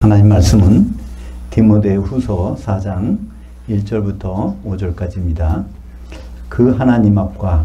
하나님 말씀은 디모데후서 4장 1절부터 5절까지입니다. 그 하나님 앞과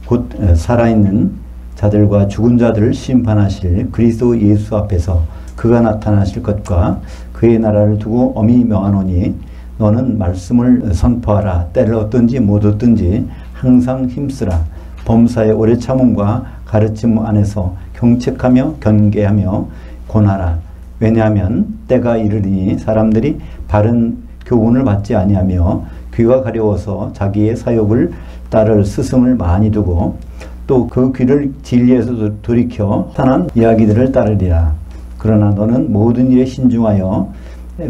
곧 살아있는 자들과 죽은 자들을 심판하실 그리스도 예수 앞에서 그가 나타나실 것과 그의 나라를 두고 엄히 명하노니 너는 말씀을 선포하라. 때를 얻든지 못 얻든지 항상 힘쓰라. 범사의 오래 참음과 가르침 안에서 경책하며 경계하며 권하라. 왜냐하면 때가 이르리니 사람들이 바른 교훈을 받지 아니하며 귀가 가려워서 자기의 사욕을 따를 스승을 많이 두고 또 그 귀를 진리에서 돌이켜 산한 이야기들을 따르리라. 그러나 너는 모든 일에 신중하여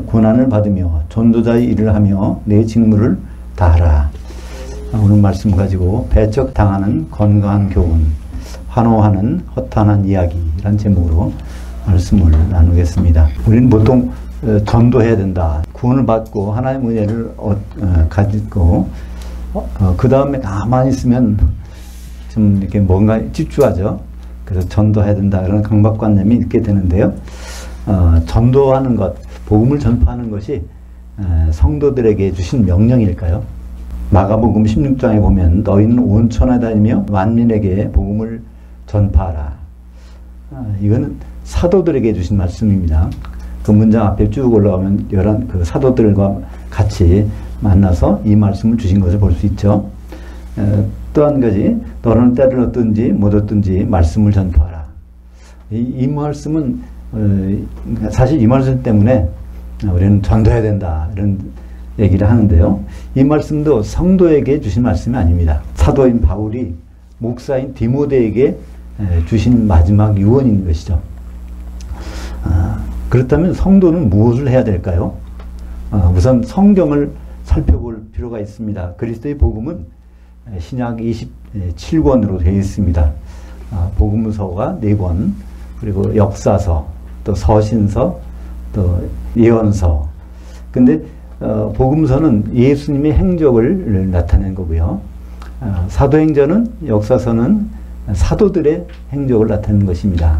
고난을 받으며 전도자의 일을 하며 내 직무를 다하라. 오늘 말씀 가지고 배척당하는 건강한 교훈, 환호하는 허탄한 이야기라는 제목으로 말씀을 나누겠습니다. 우리는 보통 전도해야 된다. 구원을 받고 하나님의 은혜를 가지고 그 다음에 가만히 있으면 좀 이렇게 뭔가 집중하죠. 그래서 전도해야 된다 그런 강박관념이 있게 되는데요. 전도하는 것, 복음을 전파하는 것이 성도들에게 주신 명령일까요? 마가복음 16장에 보면 너희는 온 천하에 다니며 만민에게 복음을 전파하라. 이거는 사도들에게 주신 말씀입니다. 그 문장 앞에 쭉 올라오면 열한 그 사도들과 같이 만나서 이 말씀을 주신 것을 볼 수 있죠. 또 한 가지, 너는 때를 얻든지 못 얻든지 말씀을 전파하라. 이 말씀은 사실 이 말씀 때문에 우리는 전도해야 된다 이런 얘기를 하는데요. 이 말씀도 성도에게 주신 말씀이 아닙니다. 사도인 바울이 목사인 디모데에게 주신 마지막 유언인 것이죠. 그렇다면 성도는 무엇을 해야 될까요? 우선 성경을 살펴볼 필요가 있습니다. 그리스도의 복음은 신약 27권으로 되어 있습니다. 복음서가 4권, 그리고 역사서, 또 서신서, 또 예언서. 근데 복음서는 예수님의 행적을 나타낸 거고요. 사도행전은, 역사서는 사도들의 행적을 나타내는 것입니다.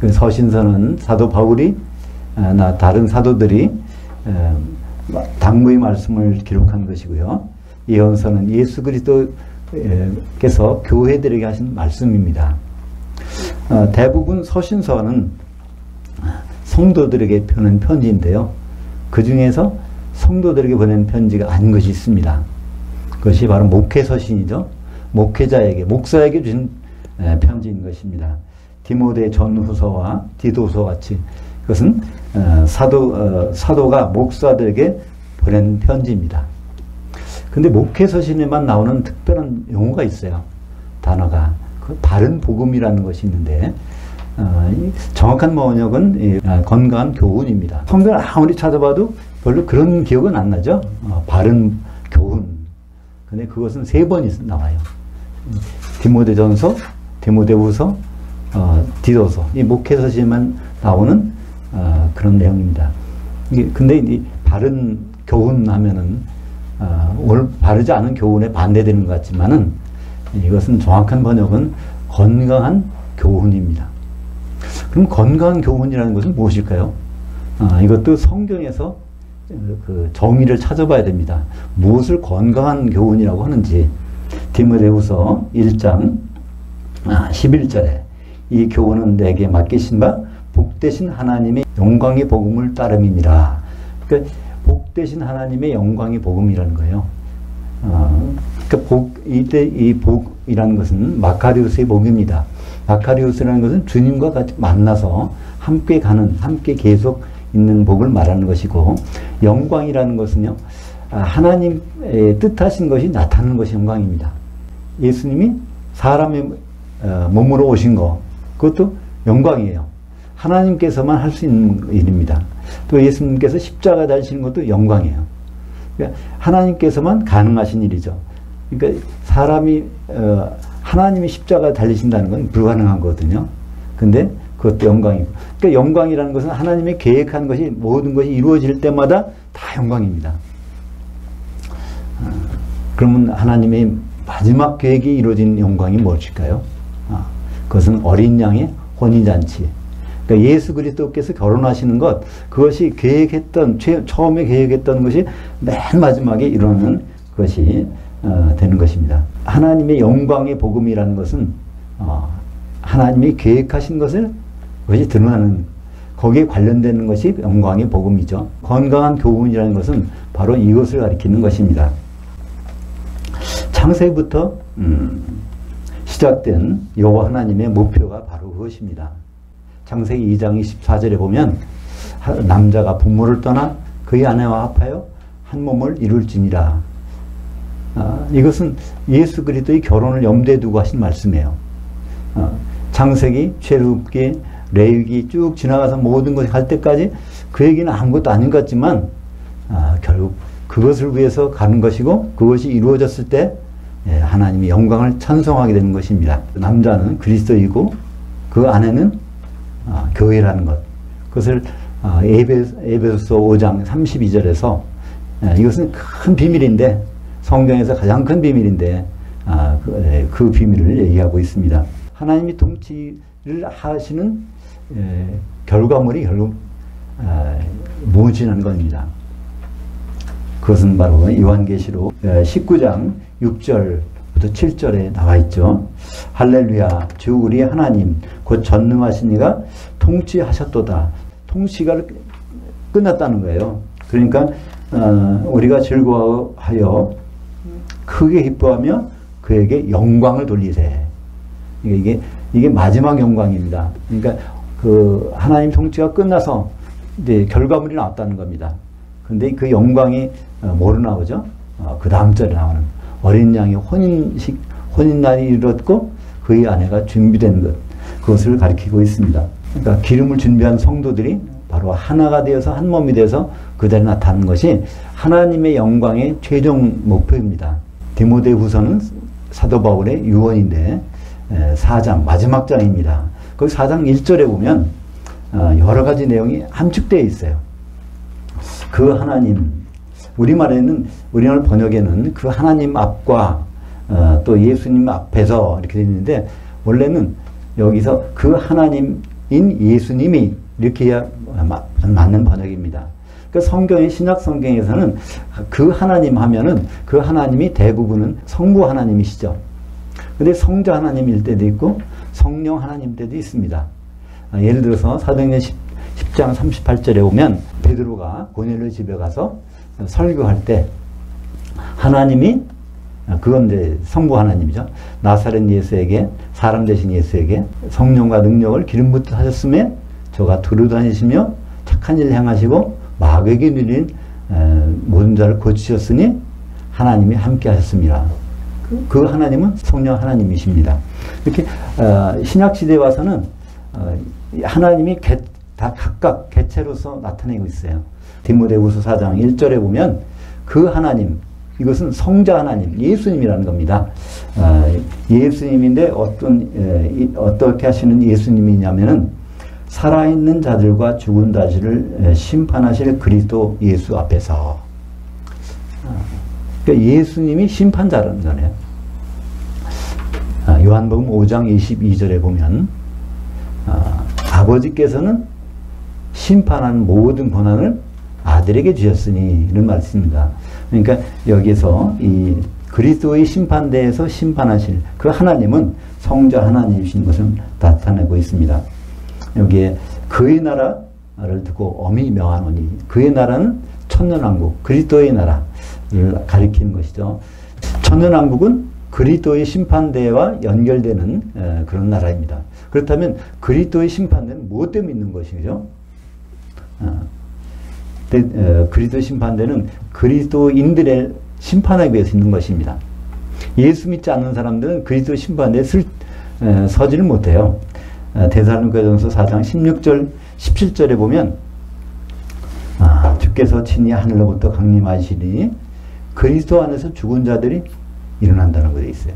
그 서신서는 사도 바울이 다른 사도들이 당부의 말씀을 기록한 것이고요. 예언서는 예수 그리스도께서 교회들에게 하신 말씀입니다. 대부분 서신서는 성도들에게 보낸 편지인데요. 그 중에서 성도들에게 보낸 편지가 아닌 것이 있습니다. 그것이 바로 목회서신이죠. 목회자에게, 목사에게 주신 편지인 것입니다. 디모데 전후서와 디도서 같이 그것은 사도가 목사들에게 보낸 편지입니다. 근데 목회서신에만 나오는 특별한 용어가 있어요. 단어가. 그 바른 복음이라는 것이 있는데 정확한 번역은 건강한 교훈입니다. 성경을 아무리 찾아봐도 별로 그런 기억은 안 나죠. 바른 교훈. 근데 그것은 3번이 나와요. 디모데전서, 디모데후서, 디도서. 이 목회서신에만 나오는 그런 내용입니다. 근데 이 바른 교훈 하면은 오늘 바르지 않은 교훈에 반대되는 것 같지만은 이것은 정확한 번역은 건강한 교훈입니다. 그럼 건강한 교훈이라는 것은 무엇일까요? 이것도 성경에서 그 정의를 찾아봐야 됩니다. 무엇을 건강한 교훈이라고 하는지. 디모데후서 1장 11절에 이 교훈은 내게 맡기신 바 복되신 하나님의 영광의 복음을 따름이니라. 그러니까 복되신 하나님의 영광의 복음이라는 거예요. 그러니까 이때 이 복이라는 것은 마카리우스의 복입니다. 마카리우스라는 것은 주님과 같이 만나서 함께 가는, 함께 계속 있는 복을 말하는 것이고, 영광이라는 것은요, 하나님의 뜻하신 것이 나타나는 것이 영광입니다. 예수님이 사람의 몸으로 오신 거, 그것도 영광이에요. 하나님께서만 할 수 있는 일입니다. 또 예수님께서 십자가 달리시는 것도 영광이에요. 그러니까 하나님께서만 가능하신 일이죠. 그러니까 사람이 하나님이 십자가 달리신다는 건 불가능한 거거든요. 근데 그것도 영광이고. 그러니까 영광이라는 것은 하나님의 계획한 것이 모든 것이 이루어질 때마다 다 영광입니다. 그러면 하나님의 마지막 계획이 이루어진 영광이 무엇일까요? 그것은 어린 양의 혼인잔치. 그러니까 예수 그리스도께서 결혼하시는 것, 그것이 처음에 계획했던 것이 맨 마지막에 이루어지는 것이 되는 것입니다. 하나님의 영광의 복음이라는 것은 하나님이 계획하신 것을 그것이 드러나는, 거기에 관련되는 것이 영광의 복음이죠. 건강한 교훈이라는 것은 바로 이것을 가리키는 것입니다. 창세기부터 시작된 여호와 하나님의 목표가 바로 그것입니다. 창세기 2장 24절에 보면 남자가 부모를 떠나 그의 아내와 합하여 한 몸을 이룰지니라. 이것은 예수 그리스도의 결혼을 염두에 두고 하신 말씀이에요. 창세기, 출애굽기, 레위기 쭉 지나가서 모든 것이 갈 때까지 그 얘기는 아무것도 아닌 것 같지만 결국 그것을 위해서 가는 것이고, 그것이 이루어졌을 때 하나님의 영광을 찬송하게 되는 것입니다. 남자는 그리스도이고 그 아내는 교회라는 것, 그것을 에베소서 5장 32절에서 이것은 큰 비밀인데, 성경에서 가장 큰 비밀인데 그 비밀을 얘기하고 있습니다. 하나님이 통치를 하시는 결과물이 결국 무엇이라는 겁니다. 그것은 바로 요한계시록 19장 6절부터 7절에 나와 있죠. 할렐루야, 주 우리 하나님 곧 전능하신 이가 통치하셨도다. 통치가 끝났다는 거예요. 그러니까 우리가 즐거워하여 크게 기뻐하며 그에게 영광을 돌리세. 이게 마지막 영광입니다. 그러니까 그 하나님 통치가 끝나서 이제 결과물이 나왔다는 겁니다. 근데 그 영광이 뭐로 나오죠? 그 다음 절에 나오는 어린 양의 혼인날이 이르렀고 그의 아내가 준비된 것, 그것을 가리키고 있습니다. 그러니까 기름을 준비한 성도들이 바로 하나가 되어서 한 몸이 되어서 그 자리에 나타나는 것이 하나님의 영광의 최종 목표입니다. 디모데후서는 사도 바울의 유언인데 4장 마지막 장입니다. 그 4장 1절에 보면 여러 가지 내용이 함축되어 있어요. 그 하나님, 우리말 번역에는 그 하나님 앞과 또 예수님 앞에서 이렇게 되어 있는데, 원래는 여기서 그 하나님인 예수님이 이렇게 해야 맞는 번역입니다. 그러니까 성경의 신약 성경에서는 그 하나님 하면은 그 하나님이 대부분은 성부 하나님이시죠. 근데 성자 하나님일 때도 있고 성령 하나님 때도 있습니다. 예를 들어서 사도행전 10장 38절에 보면 베드로가 고넬료 집에 가서 설교할 때 하나님이, 그건 이제 성부 하나님이죠. 나사렛 예수에게, 사람 되신 예수에게 성령과 능력을 기름 붓듯 하셨음에 저가 두루 다니시며 착한 일을 행하시고 마귀에게 눌린 모든 자를 고치셨으니 하나님이 함께 하셨습니다. 그 하나님은 성령 하나님이십니다. 이렇게 신약시대에 와서는 하나님이 다 각각 개체로서 나타내고 있어요. 디모데후서 4장 1절에 보면 그 하나님, 이것은 성자 하나님, 예수님이라는 겁니다. 예수님인데 어떻게 하시는 예수님이냐면은 살아있는 자들과 죽은 자들을 심판하실 그리스도 예수 앞에서. 그러니까 예수님이 심판자라는 거네요. 요한복음 5장 22절에 보면 아버지께서는 심판하는 모든 권한을 아들에게 주셨으니, 이런 말씀입니다. 그러니까 여기서 이 그리스도의 심판대에서 심판하실 그 하나님은 성자 하나님이신 것을 나타내고 있습니다. 여기에 그의 나라를 두고 엄히 명하노니, 그의 나라는 천년왕국, 그리스도의 나라를 가리키는 것이죠. 천년왕국은 그리스도의 심판대와 연결되는 그런 나라입니다. 그렇다면 그리스도의 심판대는 무엇 때문에 있는 것이죠? 그리스도 심판대는 그리스도인들의 심판하기 위해서 있는 것입니다. 예수 믿지 않는 사람들은 그리스도 심판대에 서지를 못해요. 데살로니가전서 4장 16절 17절에 보면 주께서 친히 하늘로부터 강림하시니 그리스도 안에서 죽은 자들이 일어난다는 것이 있어요.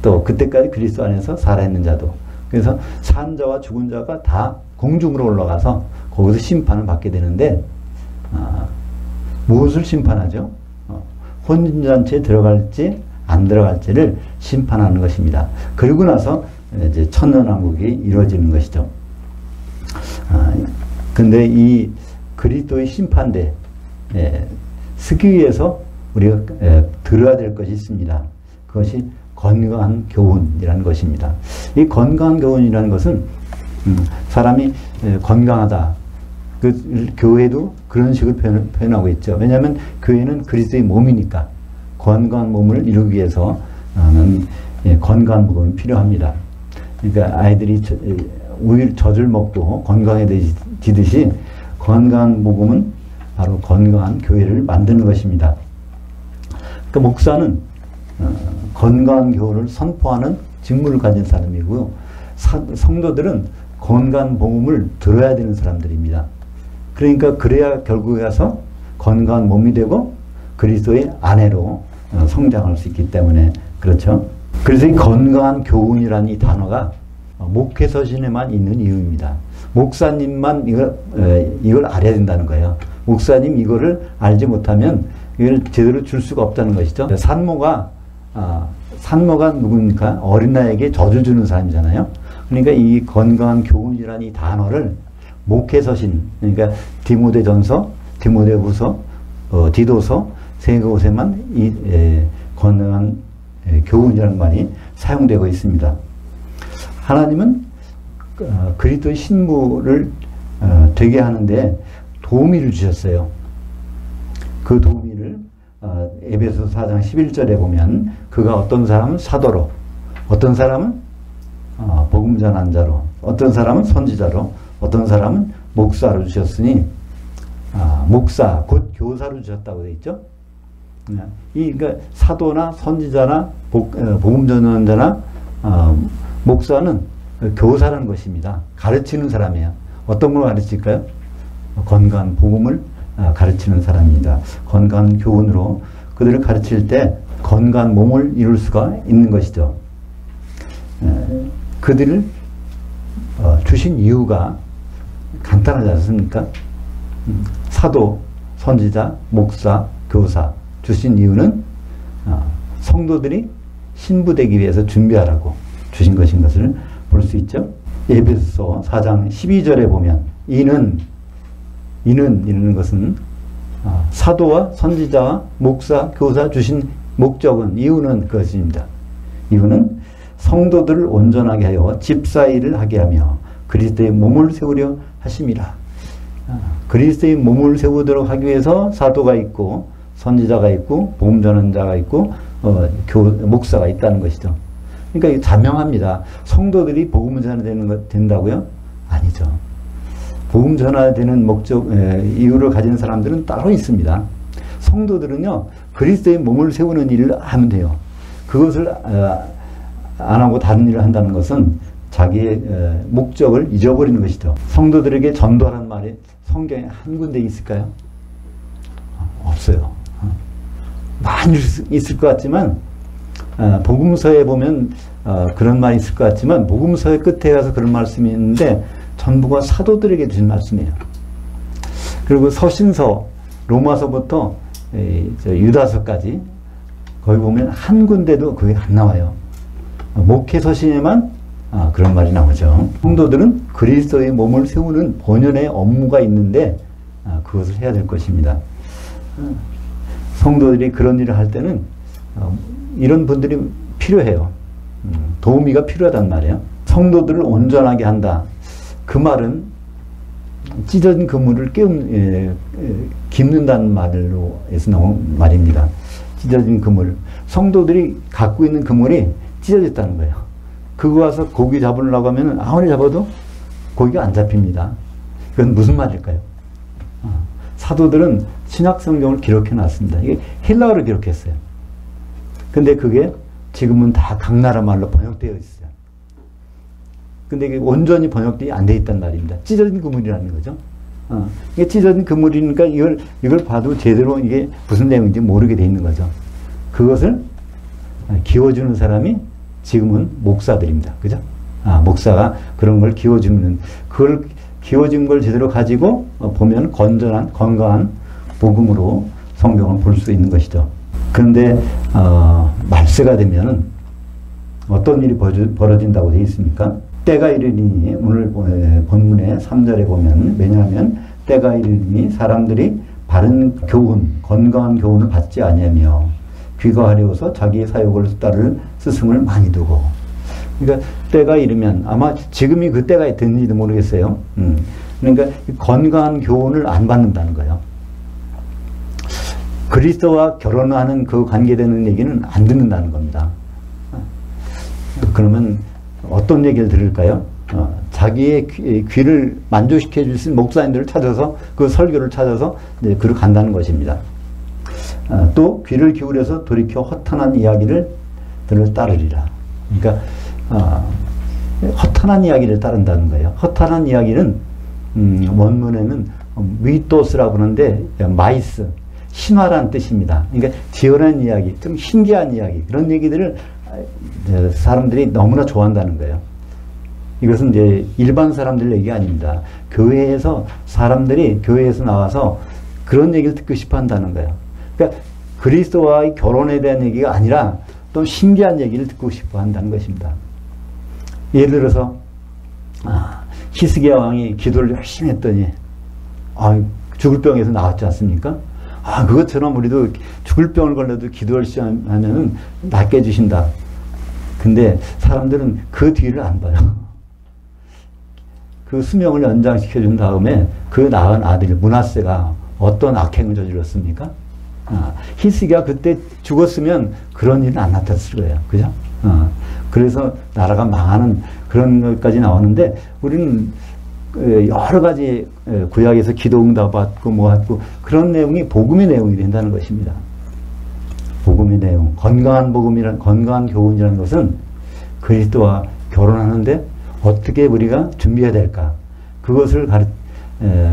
또 그때까지 그리스도 안에서 살아있는 자도, 그래서 산 자와 죽은 자가 다 공중으로 올라가서 거기서 심판을 받게 되는데, 무엇을 심판하죠? 혼인잔치에 들어갈지 안 들어갈지를 심판하는 것입니다. 그리고 나서 이제 천년왕국이 이루어지는 것이죠. 근데 이 그리스도의 심판대 서기 위해서 우리가 들어야 될 것이 있습니다. 그것이 건강한 교훈이라는 것입니다. 이 건강한 교훈이라는 것은 사람이 건강하다. 그 교회도 그런 식으로 표현하고 있죠. 왜냐하면 교회는 그리스도의 몸이니까 건강한 몸을 이루기 위해서는 건강한 복음이 필요합니다. 그러니까 아이들이 우유 젖을 먹고 건강해지듯이 건강한 복음은 바로 건강한 교회를 만드는 것입니다. 그러니까 목사는 건강한 교훈을 선포하는 직무를 가진 사람이고요. 성도들은 건강한 복음을 들어야 되는 사람들입니다. 그러니까 그래야 결국에 가서 건강한 몸이 되고 그리스도의 아내로 성장할 수 있기 때문에 그렇죠. 그래서 이 건강한 교훈이라는 이 단어가 목회서신에만 있는 이유입니다. 목사님만 이걸 알아야 된다는 거예요. 목사님 이거를 알지 못하면 이걸 제대로 줄 수가 없다는 것이죠. 산모가 누굽니까? 어린아이에게 젖을 주는 사람이잖아요. 그러니까 이 건강한 교훈이라는 이 단어를 목회서신, 그러니까 디모데전서, 디모데후서, 디도서 세 곳에만 이 건강한 교훈이라는 말이 사용되고 있습니다. 하나님은 그리스도의 신부를 되게 하는데 도우미를 주셨어요. 그 도우미를 에베소서 4장 11절에 보면 그가 어떤 사람은 사도로, 어떤 사람은 복음 전한 자로, 어떤 사람은 선지자로, 어떤 사람은 목사로 주셨으니 목사 곧 교사로 주셨다고 되어 있죠. 그러니까 사도나 선지자나 복음 전환자나 목사는 교사라는 것입니다. 가르치는 사람이에요. 어떤 걸 가르칠까요? 건강한 복음을 가르치는 사람입니다. 건강한 교훈으로 그들을 가르칠 때 건강한 몸을 이룰 수가 있는 것이죠. 그들을 주신 이유가 간단하지 않습니까? 사도, 선지자, 목사, 교사 주신 이유는 성도들이 신부되기 위해서 준비하라고 주신 것인 것을 볼 수 있죠. 에베소서 4장 12절에 보면 이는 이런 것은 사도와 선지자와 목사, 교사 주신 목적은 이유는 그것입니다. 이유는 성도들을 온전하게 하여 집사일을 하게 하며 그리스도의 몸을 세우려 하심이라. 그리스도의 몸을 세우도록 하기 위해서 사도가 있고 선지자가 있고 복음 전환자가 있고 목사가 있다는 것이죠. 그러니까 자명합니다. 성도들이 복음 전환되는 된다고요? 아니죠. 복음 전환되는 목적 이유를 가진 사람들은 따로 있습니다. 성도들은요 그리스도의 몸을 세우는 일을 하면 돼요. 그것을 안 하고 다른 일을 한다는 것은 자기의 목적을 잊어버리는 것이죠. 성도들에게 전도하라는 말이 성경에 한 군데 있을까요? 없어요. 많이 있을 것 같지만 복음서에 보면 그런 말이 있을 것 같지만 복음서의 끝에 가서 그런 말씀이 있는데 전부가 사도들에게 주신 말씀이에요. 그리고 서신서 로마서부터 유다서까지 거기 보면 한 군데도 그게 안 나와요. 목회서신에만 그런 말이 나오죠. 성도들은 그리스도의 몸을 세우는 본연의 업무가 있는데 그것을 해야 될 것입니다. 성도들이 그런 일을 할 때는 이런 분들이 필요해요. 도우미가 필요하단 말이에요. 성도들을 온전하게 한다. 그 말은 찢어진 그물을 깁는다는 말로 해서 나온 말입니다. 찢어진 그물. 성도들이 갖고 있는 그물이 찢어졌다는 거예요. 그거 와서 고기 잡으려고 하면 아무리 잡아도 고기가 안 잡힙니다. 그건 무슨 말일까요? 사도들은 신약 성경을 기록해 놨습니다. 이게 헬라어로 기록했어요. 근데 그게 지금은 다 각 나라 말로 번역되어 있어요. 근데 이게 온전히 번역이 안 돼 있단 말입니다. 찢어진 그물이라는 거죠. 이게 찢어진 그물이니까 이걸 봐도 제대로 이게 무슨 내용인지 모르게 돼 있는 거죠. 그것을 기워주는 사람이 지금은 목사들입니다. 그죠? 목사가 그런 걸 기워주는, 그걸 기워진 걸 제대로 가지고 보면 건전한, 건강한 복음으로 성경을 볼 수 있는 것이죠. 그런데, 말세가 되면 어떤 일이 벌어진다고 되어 있습니까? 때가 이르니 오늘 본문의 3절에 보면 왜냐하면 때가 이르니 사람들이 바른 교훈, 건강한 교훈을 받지 아니하며 귀가 하려워서 자기의 사욕을 따를 스승을 많이 두고. 그러니까 때가 이르면 아마 지금이 그 때가 됐는지도 모르겠어요. 그러니까 건강한 교훈을 안 받는다는 거예요. 그리스도와 결혼하는 그 관계되는 얘기는 안 듣는다는 겁니다. 그러면 어떤 얘기를 들을까요? 자기의 귀를 만족시켜 줄 수 있는 목사님들을 찾아서 그 설교를 찾아서 이제 그로 간다는 것입니다. 또 귀를 기울여서 돌이켜 허탄한 이야기를 따르리라. 그러니까 허탄한 이야기를 따른다는 거예요. 허탄한 이야기는 원문에는 미토스라고 하는데 마이스, 신화라는 뜻입니다. 그러니까 지어낸 이야기, 좀 신기한 이야기, 그런 얘기들을 사람들이 너무나 좋아한다는 거예요. 이것은 이제 일반 사람들 얘기 아닙니다. 교회에서 사람들이 교회에서 나와서 그런 얘기를 듣고 싶어 한다는 거예요. 그러니까 그리스도와의 결혼에 대한 얘기가 아니라 또 신기한 얘기를 듣고 싶어 한다는 것입니다. 예를 들어서 히스기야 왕이 기도를 열심히 했더니 죽을 병에서 나왔지 않습니까? 그것처럼 우리도 죽을 병을 걸려도 기도 열심히 하면은 낫게 해주신다. 근데 사람들은 그 뒤를 안 봐요. 그 수명을 연장시켜 준 다음에 그 낳은 아들 므낫세가 어떤 악행을 저질렀습니까? 히스기야 그때 죽었으면 그런 일은 안 나타났을 거예요. 그죠? 그래서 나라가 망하는 그런 것까지 나오는데 우리는 여러 가지 구약에서 기도 응답 받고 뭐 받고 그런 내용이 복음의 내용이 된다는 것입니다. 복음의 내용, 건강한 복음이란 건강한 교훈이라는 것은 그리스도와 결혼하는데 어떻게 우리가 준비해야 될까? 그것을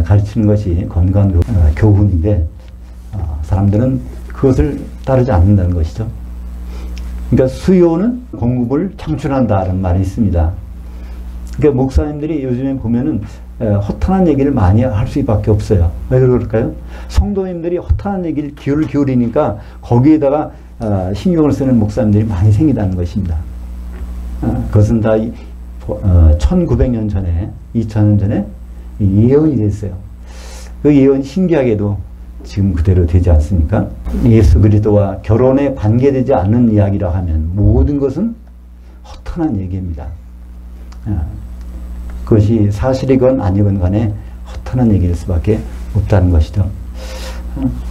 가르치는 것이 건강한 교훈인데 사람들은 그것을 따르지 않는다는 것이죠. 그러니까 수요는 공급을 창출한다는 말이 있습니다. 그러니까 목사님들이 요즘에 보면은 허탄한 얘기를 많이 할 수밖에 없어요. 왜 그럴까요? 성도님들이 허탄한 얘기를 귀를 기울이니까 거기에다가 신경을 쓰는 목사님들이 많이 생기다는 것입니다. 그것은 다 1900년 전에 2000년 전에 예언이 됐어요. 그 예언이 신기하게도 지금 그대로 되지 않습니까? 예수 그리스도와 결혼에 관계되지 않는 이야기라 하면 모든 것은 허탄한 얘기입니다. 그것이 사실이건 아니건 간에 허탄한 얘기일 수밖에 없다는 것이죠.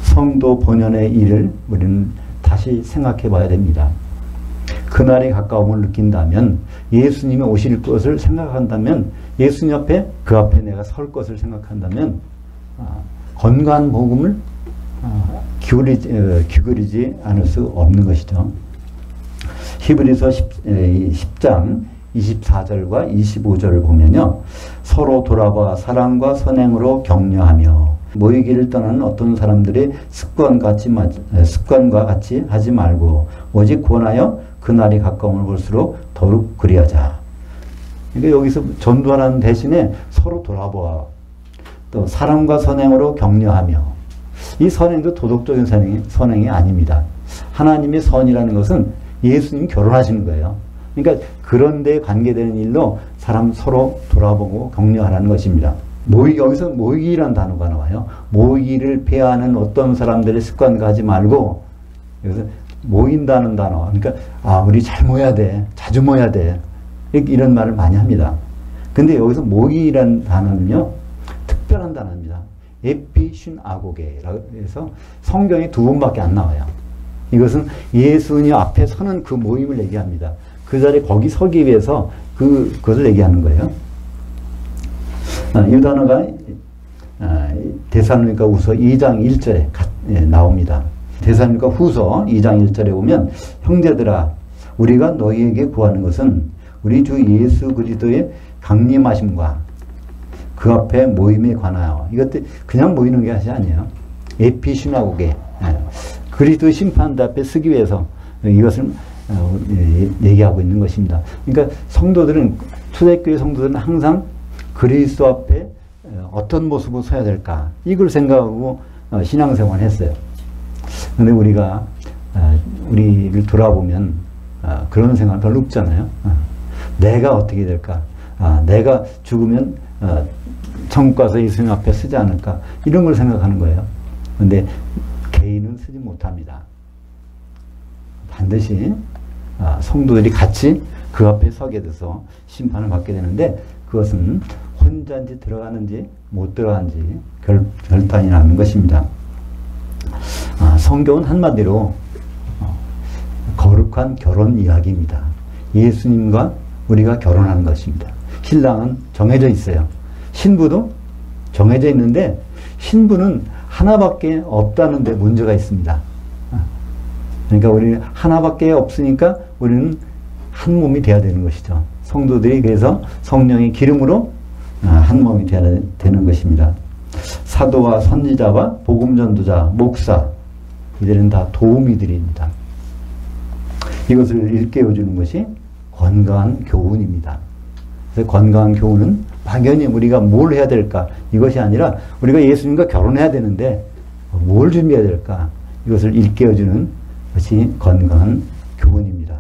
성도 본연의 일을 우리는 다시 생각해 봐야 됩니다. 그날의 가까움을 느낀다면, 예수님이 오실 것을 생각한다면, 예수님 앞에 그 앞에 내가 설 것을 생각한다면 건강한 복음을 기울이지 않을 수 없는 것이죠. 히브리서 10장 24절과 25절을 보면요. 서로 돌아봐 사랑과 선행으로 격려하며 모이기를 떠나는 어떤 사람들의 습관과 같이 하지 말고 오직 권하여 그날이 가까움을 볼수록 더욱 그리하자. 그러니까 여기서 전도하는 대신에 서로 돌아보아 또 사랑과 선행으로 격려하며, 이 선행도 도덕적인 선행이 아닙니다. 하나님의 선이라는 것은 예수님 결혼하시는 거예요. 그러니까 그런 데 관계되는 일로 사람 서로 돌아보고 격려하라는 것입니다. 여기서 모이기라는 단어가 나와요. 모이기를 폐하는 어떤 사람들의 습관과 하지 말고, 여기서 모인다는 단어. 그러니까 우리 잘 모여야 돼. 자주 모여야 돼. 이런 말을 많이 합니다. 근데 여기서 모이기라는 단어는요, 특별한 단어입니다. 에피신 아고게라고 해서 성경에 2번밖에 안 나와요. 이것은 예수님 앞에 서는 그 모임을 얘기합니다. 그 자리에 거기 서기 위해서 그것을 얘기하는 거예요. 이 단어가 데살로니가 후서 2장 1절에 나옵니다. 데살로니가 후서 2장 1절에 보면, 형제들아 우리가 너희에게 구하는 것은 우리 주 예수 그리스도의 강림하심과 그 앞에 모임에 관하여, 이것도 그냥 모이는 게 아니에요. 에피시나고게, 그리스도의 심판대 앞에 서기 위해서 이것을 얘기하고 있는 것입니다. 그러니까 성도들은, 초대교회 성도들은 항상 그리스도 앞에 어떤 모습으로 서야 될까, 이걸 생각하고 신앙생활을 했어요. 그런데 우리를 돌아보면 그런 생각 별로 없잖아요. 내가 어떻게 될까, 내가 죽으면 천국 가서 예수님 앞에 쓰지 않을까 이런 걸 생각하는 거예요. 그런데 개인은 쓰지 못합니다. 반드시 성도들이 같이 그 앞에 서게 돼서 심판을 받게 되는데 그것은 혼자인지 들어가는지 못 들어가는지 결단이 나는 것입니다. 성경은 한마디로 거룩한 결혼 이야기입니다. 예수님과 우리가 결혼하는 것입니다. 신랑은 정해져 있어요. 신부도 정해져 있는데 신부는 하나밖에 없다는데 문제가 있습니다. 그러니까 우리는 하나밖에 없으니까 우리는 한 몸이 돼야 되는 것이죠. 성도들이 그래서 성령의 기름으로 한 몸이 돼야 되는 것입니다. 사도와 선지자와 복음 전도자, 목사 이들은 다 도우미들입니다. 이것을 일깨워 주는 것이 건강한 교훈입니다. 그래서 건강한 교훈은 막연히 우리가 뭘 해야 될까 이것이 아니라 우리가 예수님과 결혼해야 되는데 뭘 준비해야 될까 이것을 일깨워 주는 것이 건강한 교훈입니다.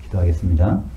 기도하겠습니다.